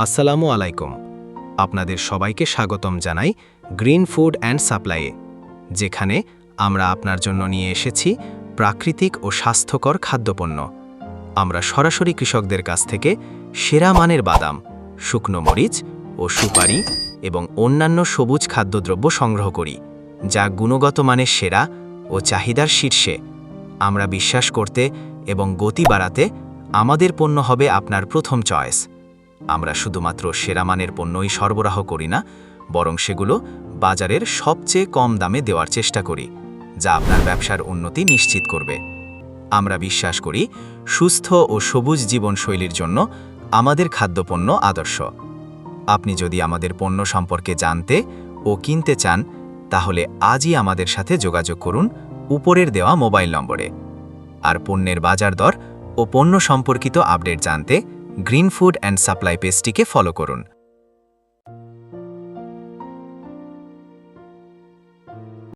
আসসালামু আলাইকুম। আপনাদের সবাইকে স্বাগতম জানাই গ্রিন ফুড অ্যান্ড সাপ্লাইয়ে, যেখানে আমরা আপনার জন্য নিয়ে এসেছি প্রাকৃতিক ও স্বাস্থ্যকর খাদ্যপণ্য। আমরা সরাসরি কৃষকদের কাছ থেকে সেরা মানের বাদাম, শুকনো মরিচ ও সুপারি এবং অন্যান্য সবুজ খাদ্যদ্রব্য সংগ্রহ করি, যা গুণগত মানের সেরা ও চাহিদার শীর্ষে। আমরা বিশ্বাস করতে এবং গতি বাড়াতে আমাদের পণ্য হবে আপনার প্রথম চয়েস। আমরা শুধুমাত্র সেরা মানের পণ্যই সরবরাহ করি না, বরং সেগুলো বাজারের সবচেয়ে কম দামে দেওয়ার চেষ্টা করি, যা আপনার ব্যবসার উন্নতি নিশ্চিত করবে। আমরা বিশ্বাস করি সুস্থ ও সবুজ জীবনশৈলীর জন্য আমাদের খাদ্যপণ্য আদর্শ। আপনি যদি আমাদের পণ্য সম্পর্কে জানতে ও কিনতে চান, তাহলে আজই আমাদের সাথে যোগাযোগ করুন উপরের দেওয়া মোবাইল নম্বরে। আর পণ্যের বাজার দর ও পণ্য সম্পর্কিত আপডেট জানতে গ্রিন ফুড অ্যান্ড সাপ্লাই পেজটিকে ফলো করুন।